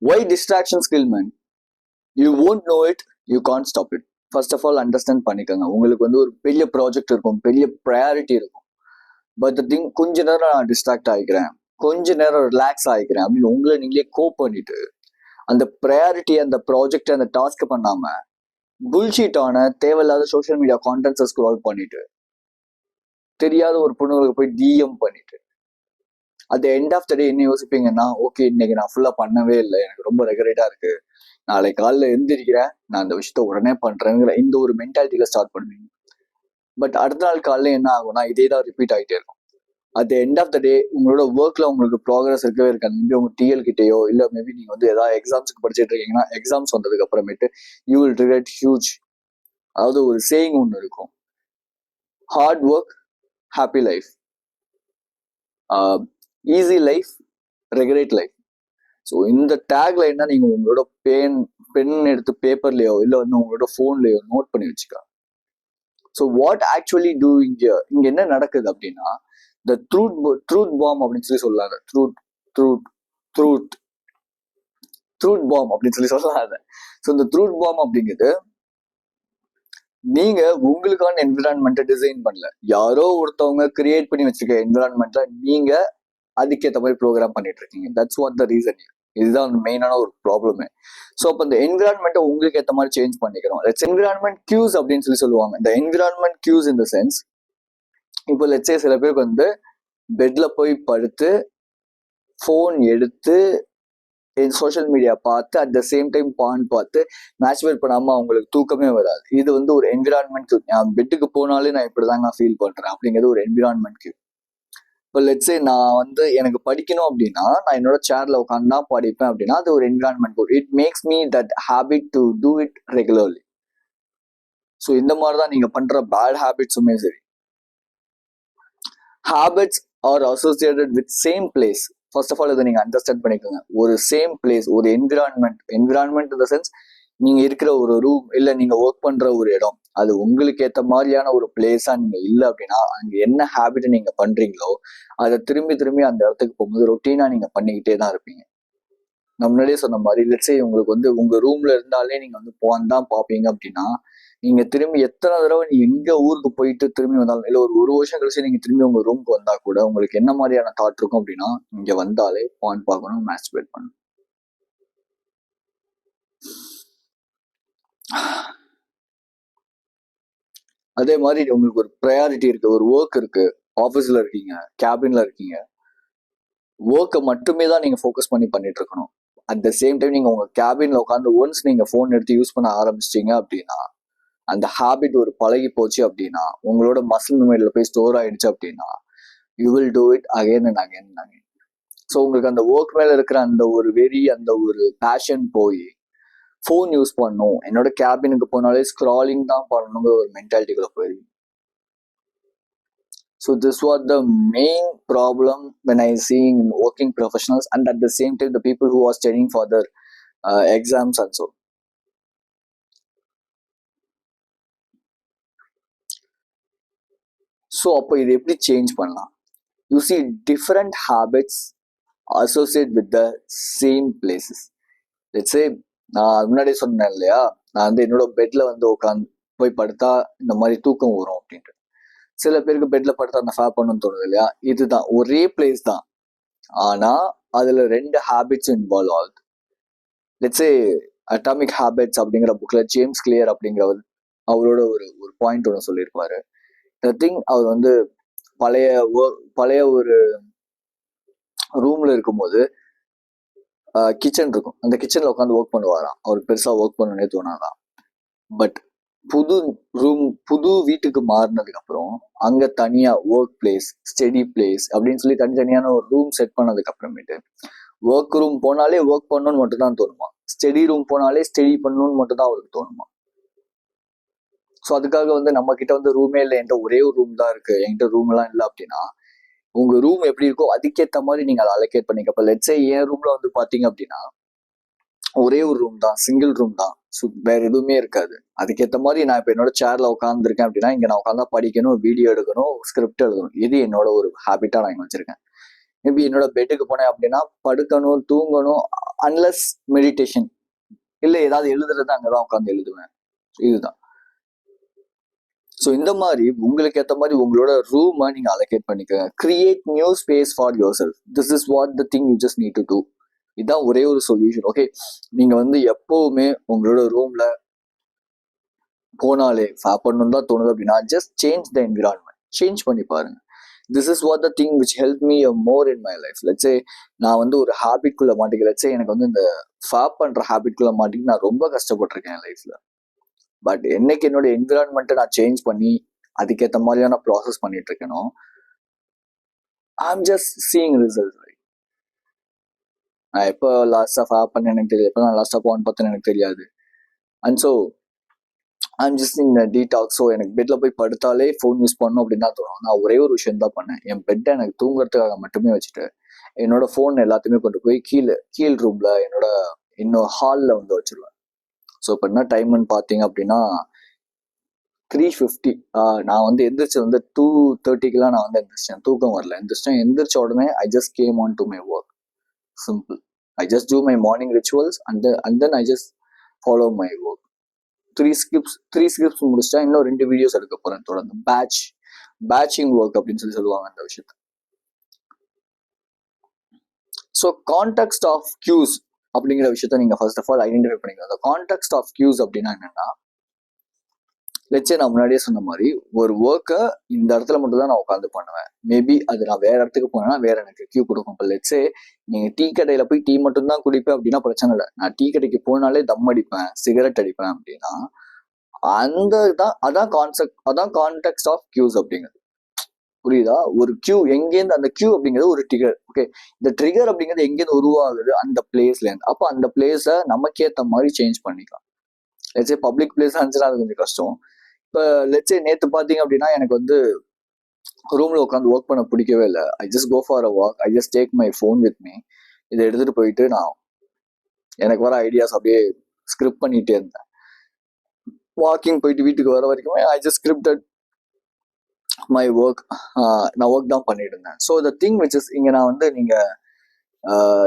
Why distractions kill men? You won't know it, you can't stop it. First of all understand பண்ணிக்கோங்க. உங்களுக்கு வந்து ஒரு பெரிய project இருக்கும், பெரிய ப்ரையாரிட்டி இருக்கும். பட் த திங், கொஞ்ச நேரம் நான் டிஸ்ட்ராக்ட் ஆகிக்கிறேன், கொஞ்ச நேரம் ரிலாக்ஸ் ஆகிக்கிறேன் அப்படின்னு உங்களை நீங்களே கோப் பண்ணிட்டு அந்த ப்ரையாரிட்டி, அந்த ப்ராஜெக்ட், அந்த டாஸ்க் பண்ணாம புல்ஷீட்டான தேவையில்லாத சோஷியல் மீடியா கான்டென்ட்ஸை ஸ்க்ரால் பண்ணிட்டு தெரியாத ஒரு பொண்ணுங்களுக்கு போய் டிஎம் பண்ணிட்டு at the end of the day என்ன யோசிப்பீங்கன்னா, ஓகே இன்னைக்கு நான் ஃபுல்லா பண்ணவே இல்லை, எனக்கு ரொம்ப ரெகுலேட்டா இருக்கு, நாளை காலைல எழுந்திரிக்கிறேன், நான் அந்த விஷயத்த உடனே பண்றேங்கிற இந்த ஒரு மென்டாலிட்டியில ஸ்டார்ட் பண்ணுவீங்க. பட் அடுத்த நாள் காலைல என்ன ஆகும்னா இதே தான் ரிப்பீட் ஆகிட்டே இருக்கும். At the end of the day உங்களோட ஒர்க்ல உங்களுக்கு ப்ராக்ரஸ் இருக்கவே இருக்காது. மேபி உங்க டிஎல் கிட்டேயோ இல்லை மேபி நீங்க வந்து ஏதாவது எக்ஸாம்ஸ்க்கு படிச்சுட்டு இருக்கீங்கன்னா எக்ஸாம்ஸ் வந்ததுக்கு அப்புறமேட்டு யூ வில் ரிக்ரெட் ஹியூஜ். அதாவது ஒரு சேயிங் ஒன்று இருக்கும், hard work happy life, easy life regulate life. So இந்த டேக்ல என்ன நீங்க உங்களோட பென் எடுத்து பேப்பர்லயோ இல்லை வந்து உங்களோட ஃபோன்லயோ நோட் பண்ணி வச்சுக்க. ஸோ வாட் ஆக்சுவலி டூ இங்க என்ன நடக்குது அப்படின்னா, த ட்ரூத் பாம் அப்படின்னு சொல்லி சொல்லாத, ட்ரூத் பாம் அப்படின்னு சொல்லி சொல்லாத. ஸோ இந்த ட்ரூத் பாம் அப்படிங்கிறது நீங்க உங்களுக்கான என்விரான்மெண்ட்டை டிசைன் பண்ணல, யாரோ ஒருத்தவங்க கிரியேட் பண்ணி வச்சிருக்க என்விரான்மெண்ட்ல நீங்க அதுக்கேற்ற மாதிரி ப்ரோக்ராம் பண்ணிட்டு இருக்கீங்க. That's what the reason. இதுதான் மெயினான ஒரு ப்ராப்ளமே. ஸோ அப்போ இந்த என்விரான்மெண்ட்டை உங்களுக்கு ஏற்ற மாதிரி சேஞ்ச் பண்ணிக்கிறோம். லெட்ஸ் என்விரான்மெண்ட் கியூஸ் அப்படின்னு சொல்லி சொல்லுவாங்க. இந்த என்விரான்மெண்ட் கியூஸ் இன் த சென்ஸ், இப்போ லெட்ஸே சில பேருக்கு வந்து பெட்ல போய் படுத்து ஃபோன் எடுத்து சோஷியல் மீடியா பார்த்து அட் த சேம் டைம் பான் பார்த்து மேட்ச்வேட் பண்ணாம அவங்களுக்கு தூக்கமே வராது. இது வந்து ஒரு என்விரான்மெண்ட் கியூ. நான் பெட்டுக்கு போனாலே நான் இப்படிதாங்க ஃபீல் பண்றேன் அப்படிங்கிறது ஒரு என்விரான்மெண்ட் கியூ. இப்போ லெட்ஸே நான் வந்து எனக்கு படிக்கணும் அப்படின்னா நான் என்னோட சேர்ல உட்காந்து தான் படிப்பேன் அப்படின்னா அது ஒரு environment. It makes me that habit to do it regularly. So இந்த மாதிரி தான் நீங்க பண்ற பேட் ஹேபிட்ஸுமே சரி. Habits are associated with same place. First of all இதை நீங்க அண்டர்ஸ்டாண்ட் பண்ணிக்கோங்க. ஒரு சேம் பிளேஸ், ஒரு என்விரான்மெண்ட் இன் த சென்ஸ் நீங்க இருக்கிற ஒரு ரூம் இல்லை நீங்க ஒர்க் பண்ற ஒரு இடம், அது உங்களுக்கு ஏற்ற மாதிரியான ஒரு பிளேஸா நீங்க இல்லை அப்படின்னா அங்க என்ன ஹேபிட்டை நீங்க பண்றீங்களோ அதை திரும்பி அந்த இடத்துக்கு போகும்போது ரொட்டீனா நீங்க பண்ணிக்கிட்டே தான் இருப்பீங்க. நான் முன்னாடியே சொன்ன மாதிரி லெட்ஸே உங்களுக்கு வந்து உங்க ரூம்ல இருந்தாலே நீங்க வந்து போன் தான் பார்ப்பீங்க அப்படின்னா நீங்க திரும்பி எத்தனை தடவை நீ எங்க ஊருக்கு போயிட்டு திரும்பி வந்தாலும் இல்லை ஒரு வருஷம் கழிச்சு நீங்க திரும்பி உங்க ரூமுக்கு வந்தா கூட உங்களுக்கு என்ன மாதிரியான தாட் இருக்கும் அப்படின்னா இங்க வந்தாலே பான் பார்க்கணும், மேஸ்டர்பேட் பண்ணணும். அதே மாதிரி உங்களுக்கு ஒரு ப்ரையாரிட்டி இருக்கு, ஒரு ஒர்க் இருக்கு, ஆஃபீஸ்ல இருக்கீங்க, கேபின்ல இருக்கீங்க, ஒர்க்கை மட்டுமே தான் நீங்க ஃபோக்கஸ் பண்ணிட்டு இருக்கணும். அட் த சேம் டைம் நீங்க உங்க கேபின்ல உட்காந்து ஒன்ஸ் நீங்க ஃபோன் எடுத்து யூஸ் பண்ண ஆரம்பிச்சிட்டீங்க அப்படின்னா அந்த ஹேபிட் ஒரு பழகி போச்சு அப்படின்னா உங்களோட மசில் மெமரியில போய் ஸ்டோர் ஆயிடுச்சு அப்படின்னா you will do it again and again and again. So உங்களுக்கு அந்த ஒர்க் மேல இருக்கிற அந்த ஒரு வெறி, அந்த ஒரு பேஷன் போய் ஃபோன் யூஸ் பண்ணணும், என்னோட கேபினுக்கு போனாலே ஸ்க்ராலிங் தான் பண்ணணுங்கிற ஒரு மென்டாலிட்டிக்குள்ள போயிருவீங்க. So this was the main problem when I see in working professionals and at the same time the people who are studying for their exams also. So அப்போ இது எப்படி சேஞ்ச் பண்ணலாம்? You see different habits associate with the same places. Let's say நான் முன்னாடியே சொன்னேன் இல்லையா, நான் வந்து என்னோட பெட்ல வந்து உட்காந்து போய் படுத்தா இந்த மாதிரி தூக்கம் வரும் அப்படின்ட்டு. சில பேருக்கு பெட்ல படுத்தா அந்த ஃபேப் பண்ணணும்னு தோணுது இல்லையா, இதுதான் ஒரே பிளேஸ் தான், ஆனா அதுல 2 ஹேபிட்ஸ் இன்வால்வ் ஆகுது. லெட்ஸே அட்டாமிக் ஹேபிட்ஸ் அப்படிங்கிற புக்ல ஜேம்ஸ் கிளியர் அப்படிங்கிறவர் அவரோட ஒரு பாயிண்ட் ஒன்று சொல்லியிருப்பாரு. த திங், அவர் வந்து பழைய ஒரு ரூம்ல இருக்கும்போது கிச்சன் இருக்கும், அந்த கிச்சன்ல உட்காந்து ஒர்க் பண்ணுவாராம். அவருக்கு பெருசா ஒர்க் பண்ணணும்னே தோணாதான். பட் புது வீட்டுக்கு மாறினதுக்கு அப்புறம் அங்க தனியா ஒர்க் பிளேஸ், ஸ்டடி பிளேஸ் அப்படின்னு சொல்லி தனித்தனியான ஒரு ரூம் செட் பண்ணதுக்கு அப்புறமேட்டு ஒர்க் ரூம் போனாலே ஒர்க் பண்ணணும்னு மட்டும் தான் தோணுமா, ஸ்டடி ரூம் போனாலே ஸ்டடி பண்ணணும்னு மட்டும் தான் அவருக்கு தோணுமா. ஸோ அதுக்காக வந்து நம்ம கிட்ட வந்து ரூமே இல்லை, என்கிட்ட ஒரே ஒரு ரூம் தான் இருக்கு, என்கிட்ட ரூம் எல்லாம் இல்லை அப்படின்னா உங்க ரூம் எப்படி இருக்கோ அதுக்கேற்ற மாதிரி நீங்க அதை அலோகேட் பண்ணிக்க. இப்போ லெட்ஸே என் ரூம்ல வந்து பாத்தீங்க அப்படின்னா ஒரே ஒரு ரூம் தான், சிங்கிள் ரூம் தான், வேற எதுவுமே இருக்காது. அதுக்கேற்ற மாதிரி நான் இப்போ என்னோட சேர்ல உட்காந்துருக்கேன் அப்படின்னா இங்க நான் உட்காந்தா படிக்கணும், வீடியோ எடுக்கணும், ஸ்கிரிப்ட் எழுதணும், இது என்னோட ஒரு ஹேபிட்டா நான் வச்சிருக்கேன். மேபி என்னோட பெட்டுக்கு போனேன் அப்படின்னா படுக்கணும், தூங்கணும், அன்லஸ் மெடிடேஷன் இல்லை ஏதாவது எழுதுறது அங்கதான் உட்காந்து எழுதுவேன். இதுதான். ஸோ இந்த மாதிரி உங்களுக்கு ஏற்ற மாதிரி உங்களோட ரூமை நீங்க அலோகேட் பண்ணிக்கோங்க. Create new space for yourself. This is what the thing you just need to do. இதுதான் ஒரே ஒரு சொல்யூஷன். ஓகே, நீங்க வந்து எப்பவுமே உங்களோட ரூம்ல போனாலே பண்ணணும் தான் தோணுது அப்படின்னா just change the environment, change பண்ணி பாருங்க. This is what the thing which help me more in my life. Let's say நான் வந்து ஒரு ஹேபிட்குள்ள மாட்டிக்க, லெட்ஸே எனக்கு வந்து இந்த ஃபேப் பண்ற ஹேபிட்குள்ள மாட்டிக்கு நான் ரொம்ப கஷ்டப்பட்டிருக்கேன் என் லைஃப்ல. பட் என்னைக்கு என்னோட என்விரான்மெண்ட்டை நான் சேஞ்ச் பண்ணி அதுக்கேற்ற மாதிரியான ப்ராசஸ் பண்ணிட்டு இருக்கேனோ, I am just seeing result. நான் எப்போ லாஸ்டா ஃபேப் பண்ண எனக்கு தெரியாது, எப்போ நான் லாஸ்டா போன் பார்த்தேன்னு எனக்கு தெரியாது. And so I'm just in detox. So எனக்கு பெட்ல போய் படுத்தாலே ஃபோன் யூஸ் பண்ணணும் அப்படின்னு தான் தோணும். நான் ஒரே ஒரு விஷயம் தான் பண்ணேன், என் பெட்டை எனக்கு தூங்குறதுக்காக மட்டுமே வச்சுட்டு என்னோட ஃபோன் எல்லாத்தையுமே கொண்டு போய் கீழ் ரூம்ல என்னோட இன்னும் ஹாலில் வந்து வச்சிருவேன். ஸோ இப்போ என்ன டைம்னு பார்த்தீங்க அப்படின்னா 3:50. நான் வந்து எந்திரிச்சு வந்து 2:30க்குலாம் நான் வந்து எந்திரிச்சேன். தூக்கம் வரல, எந்திரிச்ச உடனே I just came on to my work. Simple. I just do my morning rituals and then I just follow my work. 3 scripts முடிச்சிட்டா இன்னும் 2 வீடியோஸ் எடுக்க போறேன் தொடர்ந்து. பேட்சிங் ஒர்க் அப்படின்னு சொல்லுவாங்க அந்த விஷயத்த. ஸோ கான்டெக்ஸ்ட் ஆஃப் கியூஸ் அப்படிங்கிற விஷயத்த நீங்க ஃபர்ஸ்ட் ஆஃப் ஆல் ஐடென்டிஃபை பண்ணிக்கலாம். அந்த கான்டெக்ஸ்ட் ஆஃப் கியூஸ் அப்படின்னா என்னன்னா, லெட்ஸே நான் முன்னாடியே சொன்ன மாதிரி ஒரு ஒர்க்கை இந்த இடத்துல மட்டும் தான் நான் உட்காந்து பண்ணுவேன். மேபி அது நான் வேற இடத்துக்கு போனேன்னா வேற எனக்கு கியூ கொடுக்கும். இப்போ லெட்ஸே நீங்க டீ கடையில போய் டீ மட்டும் தான் குடிப்பேன் அப்படின்னா பிரச்சனை இல்லை. நான் டீ கடைக்கு போனாலே தம் அடிப்பேன், சிகரெட் அடிப்பேன் அப்படின்னா அதான் கான்டெக்ஸ்ட் ஆஃப் கியூஸ் அப்படிங்கிறது. புரியுதா? ஒரு கியூ எங்கேருந்து, அந்த கியூ அப்படிங்கிறது ஒரு ட்ரிகர். ஓகே, இந்த ட்ரிகர் அப்படிங்கிறது எங்கேருந்து உருவாகுது? அந்த பிளேஸ்ல இருந்து. அப்போ அந்த பிளேஸை நமக்கேற்ற மாதிரி சேஞ்ச் பண்ணிக்கலாம். லெட்ஸே பப்ளிக் பிளேஸ் இருந்துச்சுன்னா அது கொஞ்சம் கஷ்டம். இப்போ லெட்ஸே நேற்று பார்த்தீங்க அப்படின்னா எனக்கு வந்து ரூம்ல உட்காந்து ஒர்க் பண்ண பிடிக்கவே இல்லை. I just go for a walk. I just take my phone with me. இதை எடுத்துட்டு போயிட்டு நான் எனக்கு வர ஐடியாஸ் அப்படியே ஸ்கிரிப்ட் பண்ணிட்டே இருந்தேன். வாக்கிங் போயிட்டு வீட்டுக்கு வர வரைக்குமே I just scripted my work. நான் ஒர்க் தான் பண்ணிட்டு இருந்தேன். So the thing which is இங்கே நான் வந்து நீங்க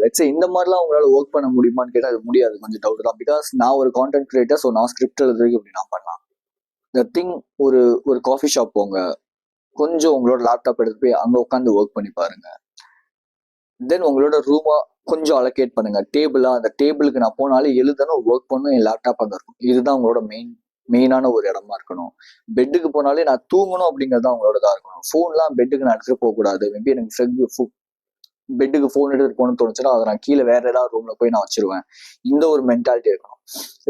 லெட்ஸே இந்த மாதிரிலாம் உங்களால் ஒர்க் பண்ண முடியுமான்னு கேட்டால் அது முடியாது, கொஞ்சம் டவுட் தான். பிகாஸ் நான் ஒரு கான்டென்ட் கிரியேட்டர். ஸோ நான் ஸ்கிரிப்ட் எழுதுறதுக்கு இப்படி நான் பண்ணலாம். த திங் ஒரு காஃபி ஷாப் போங்க, கொஞ்சம் உங்களோட லேப்டாப் எடுத்து போய் அங்கே உட்காந்து ஒர்க் பண்ணி பாருங்க. தென் உங்களோட ரூமா கொஞ்சம் அலோகேட் பண்ணுங்க. அந்த டேபிளுக்கு நான் போனாலே எழுதணும், ஒர்க் பண்ணணும், என் லேப்டாப் அங்கே இருக்கும். இதுதான் உங்களோட மெயினான ஒரு இடமா இருக்கணும். பெட்டுக்கு போனாலே நான் தூங்கணும் அப்படிங்கிறது தான் உங்களோட தான் இருக்கணும். ஃபோன்லாம் பெட்டுக்கு நான் எடுத்துட்டு போகக்கூடாது. மேபி எனக்கு பெட்டுக்கு ஃபோன் எடுத்துட்டு போகணும்னு தோணுச்சுன்னா அதை நான் கீழே வேற ஏதாவது ரூம்ல போய் நான் வச்சிருவேன். இந்த ஒரு மென்டாலிட்டி இருக்கணும்.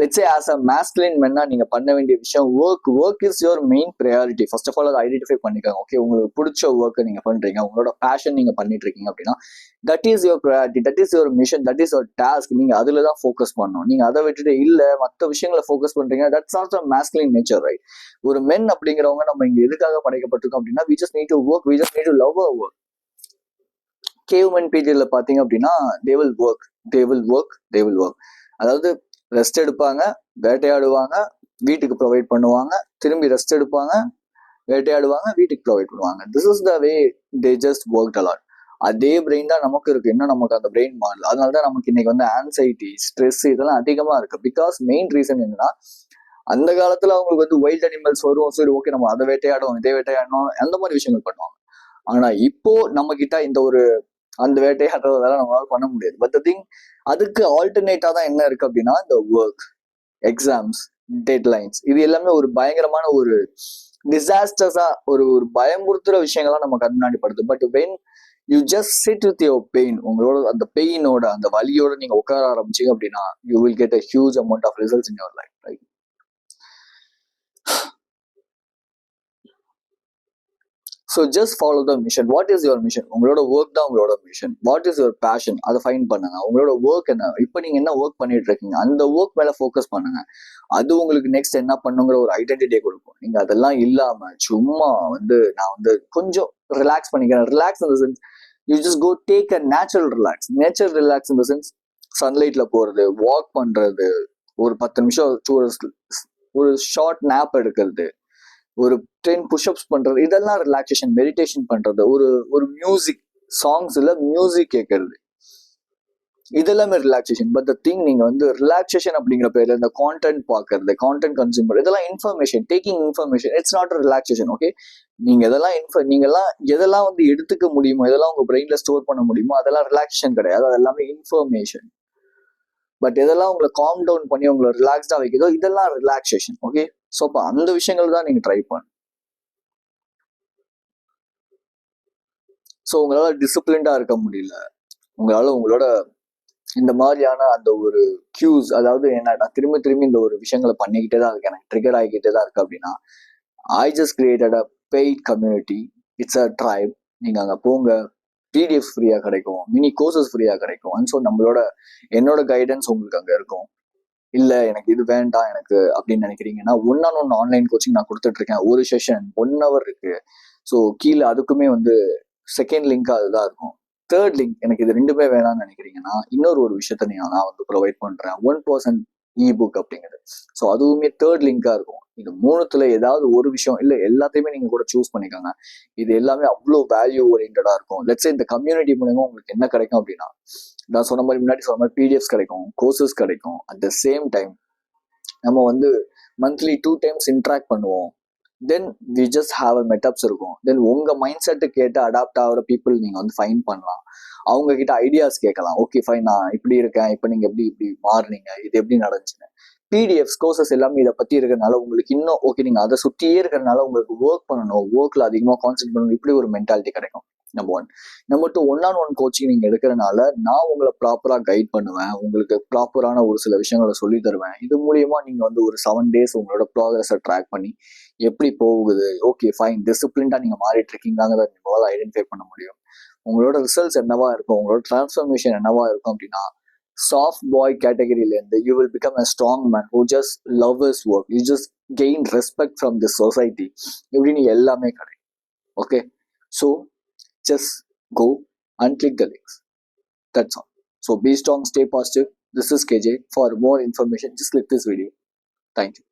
Let's say as a masculine மென்னா நீங்க பண்ண வேண்டிய விஷயம் work is your main priority. First of all அதை ஐடென்டிஃபை பண்ணிக்கோங்க. ஓகே, உங்களுக்கு பிடிச்ச ஒர்க்கை நீங்க பண்றீங்க, உங்களோட பேஷன் நீங்க பண்ணிட்டு இருக்கீங்க அப்படின்னா that is your priority, that is your mission, that is your task. நீங்க அதுல தான் ஃபோக்கஸ் பண்ணணும். நீங்க அதை விட்டுட்டு இல்ல மற்ற விஷயங்களை ஃபோக்கஸ் பண்றீங்க, that's not a masculine nature, right? ஒரு மென் அப்படிங்கிறவங்க நம்ம இங்க எதுக்காக படைக்கப்பட்டிருக்கோம் அப்படின்னா we just need to work, we just need to love our work. கேவ்மென் பீரியட்ல பாத்தீங்க அப்படின்னா they will work. அதாவது ரெஸ்ட் எடுப்பாங்க, வேட்டையாடுவாங்க, வீட்டுக்கு ப்ரொவைட் பண்ணுவாங்க, திரும்பி ரெஸ்ட் எடுப்பாங்க, வேட்டையாடுவாங்க, வீட்டுக்கு ப்ரொவைட் பண்ணுவாங்க. This is the way they just work a lot. அதே பிரெயின் தான் நமக்கு இருக்கு. இன்னும் நமக்கு அந்த பிரெயின் மாறல. அதனாலதான் நமக்கு இன்னைக்கு வந்து ஆன்சைட்டி, ஸ்ட்ரெஸ் இதெல்லாம் அதிகமா இருக்கு. பிகாஸ் மெயின் ரீசன் என்னன்னா, அந்த காலத்துல அவங்களுக்கு வந்து வைல்ட் அனிமல்ஸ் வரும், சரி ஓகே நம்ம அதை வேட்டையாடும், இதே வேட்டையாடணும், அந்த மாதிரி விஷயங்கள் பண்ணுவாங்க. ஆனா இப்போ நம்ம கிட்ட இந்த ஒரு அந்த வேட்டையாடுறதெல்லாம் நம்மளால பண்ண முடியாது. பட் த திங், அதுக்கு ஆல்டர்னேட்டா தான் என்ன இருக்கு அப்படின்னா இந்த ஒர்க், எக்ஸாம்ஸ், டெட்லைன்ஸ், இது எல்லாமே ஒரு பயங்கரமான ஒரு டிசாஸ்டர்ஸா ஒரு பயமுறுத்துற விஷயங்கள்லாம் நம்ம கண் முன்னாடி படுது. But when you just sit with your pain, உங்களோட அந்த பெயினோட அந்த வலியோட நீங்க உட்கார ஆரம்பிச்சீங்க அப்படின்னா you will get a huge amount of results in your life, right? So just follow the mission. What is your mission? உங்களோட ஒர்க் தான் உங்களோட மிஷன். What is your passion? அதை ஃபைன் பண்ணுங்க. உங்களோட ஒர்க் என்ன, இப்போ நீங்க என்ன ஒர்க் பண்ணிட்டு இருக்கீங்க, அந்த ஒர்க் மேல ஃபோக்கஸ் பண்ணுங்க. அது உங்களுக்கு நெக்ஸ்ட் என்ன பண்ணுங்கிற ஒரு ஐடென்டிட்டியை கொடுக்கும். நீங்க அதெல்லாம் இல்லாம சும்மா வந்து நான் வந்து கொஞ்சம் ரிலாக்ஸ் பண்ணிக்கிறேன். Relax in the sense you just go take a natural relax in the sense சன்லைட்ல போறது, வாக் பண்றது, ஒரு 10 நிமிஷம் ஒரு ஷார்ட் நேப் எடுக்கிறது, ஒரு 10 புஷ்அப்ஸ் பண்றது, இதெல்லாம் ரிலாக்ஸேஷன். மெடிடேஷன் பண்றது, ஒரு மியூசிக் சாங்ஸ் இல்லை, மியூசிக் கேட்கறது, இதெல்லாமே ரிலாக்ஸேஷன். பட் த திங், நீங்க வந்து ரிலாக்ஸேஷன் அப்படிங்கிற பேர்ல இந்த கான்டென்ட் பார்க்கறது, கான்டென்ட் கன்சியூமர், இதெல்லாம் information, taking information. It's not relaxation. Okay, நீங்க நீங்கெல்லாம் எதெல்லாம் வந்து எடுத்துக்க முடியுமோ, எதெல்லாம் உங்க பிரெயின்ல ஸ்டோர் பண்ண முடியுமோ, அதெல்லாம் ரிலாக்ஸேஷன் கிடையாது, அது எல்லாமே இன்ஃபர்மேஷன். பட் எதெல்லாம் உங்களை காம் டவுன் பண்ணி உங்களை ரிலாக்ஸ்டா வைக்கிறதோ, இதெல்லாம் ரிலாக்ஸேஷன். ஓகே, ஸோ அப்போ அந்த விஷயங்கள் தான் நீங்க ட்ரை பண்ணு. ஸோ உங்களால டிசிப்ளின்டா இருக்க முடியல, உங்களால உங்களோட இந்த மாதிரியான அந்த ஒரு கியூஸ், அதாவது என்ன திரும்பி திரும்பி இந்த ஒரு விஷயங்களை பண்ணிக்கிட்டே தான் இருக்கு, எனக்கு ட்ரிகர் ஆகிக்கிட்டே தான் இருக்கு அப்படின்னா, I just created a paid community. It's a try. நீங்க அங்க போங்க, பிடிஎஃப் ஃப்ரீயா கிடைக்கும், மினி கோர்சஸ் ஃப்ரீயா கிடைக்கும். அண்ட் ஸோ என்னோட கைடன்ஸ் உங்களுக்கு அங்க இருக்கும். இல்ல எனக்கு இது வேண்டாம் எனக்கு அப்படின்னு நினைக்கிறீங்கன்னா, ஒன் ஆன்லைன் கோச்சிங் நான் கொடுத்துட்டு இருக்கேன். ஒரு செஷன் 1 hour இருக்கு. ஸோ கீழே அதுக்குமே வந்து செகண்ட் லிங்க் அதுதான் இருக்கும். தேர்ட் லிங்க், எனக்கு இது ரெண்டுமே வேணாம்னு நினைக்கிறீங்கன்னா, இன்னொரு ஒரு விஷயத்த நான் வந்து ப்ரொவைட் பண்றேன், 1% இபுக் அப்படிங்கிறது. ஸோ அதுவுமே தேர்ட் லிங்கா இருக்கும். இது மூணுத்துல ஏதாவது ஒரு விஷயம் இல்ல எல்லாத்தையுமே நீங்க கூட சூஸ் பண்ணிக்கோங்க. இது எல்லாமே அவ்வளோ வேல்யூ ஓரியன்டா இருக்கும். லெட்ஸ் இந்த கம்யூனிட்டி மூலமா உங்களுக்கு என்ன கிடைக்கும் அப்படின்னா, நான் சொன்ன மாதிரி முன்னாடி சொன்ன மாதிரி பிடிஎஃப்ஸ் கிடைக்கும், கோர்சஸ் கிடைக்கும். அட் த சேம் டைம் நம்ம வந்து மந்த்லி 2 times இன்ட்ராக்ட் பண்ணுவோம். Then we just have a meetups இருக்கும். தென் உங்க மைண்ட் செட்டு கேட்டு அடாப்ட் ஆகிற பீப்புள் நீங்க வந்து ஃபைன் பண்ணலாம். அவங்க கிட்ட ஐடியாஸ் கேட்கலாம். ஓகே ஃபைன், நான் இப்படி இருக்கேன், இப்போ நீங்க இப்படி மாறுனீங்க, இது எப்படி நடந்துச்சுன்னு. பிடிஎஃப்ஸ் கோர்சஸ் எல்லாமே இதை பத்தி இருக்கிறதுனால உங்களுக்கு இன்னும் ஓகே, நீங்க அதை சுற்றியே இருக்கிறதுனால உங்களுக்கு ஒர்க் பண்ணணும், ஒர்க்ல அதிகமாக கான்சென்ட்ரேட் பண்ணணும், இப்படி ஒரு மென்டாலிட்டி கிடைக்கும். நம்பர் 1. நம்பர் 2, 1-on-1 கோச்சிங் நீங்க எடுக்கிறனால நான் உங்களை ப்ராப்பரா கைட் பண்ணுவேன், உங்களுக்கு ப்ராப்பரான ஒரு சில விஷயங்களை சொல்லி தருவேன். இது மூலியமா நீங்க வந்து ஒரு 7 days உங்களோட ப்ராக்ரஸை ட்ராக் பண்ணி எப்படி போகுது, ஓகே ஃபைன், டிசிப்ளின்டா நீங்க மாறிட்டு இருக்கீங்கிறத உங்களால் ஐடென்டிஃபை பண்ண முடியும். உங்களோட ரிசல்ட்ஸ் என்னவா இருக்கும், உங்களோட டிரான்ஸ்ஃபர்மேஷன் என்னவா இருக்கும் அப்படின்னா, சாஃப்ட் பாய் கேட்டகரியிலேருந்து you will become a strong man who just love his work, you just gain respect from this society, இப்படின்னு எல்லாமே கிடைக்கும். Okay, so just go and click the links. That's all. So be strong, stay positive. This is KJ. For more information, just click this video. Thank you.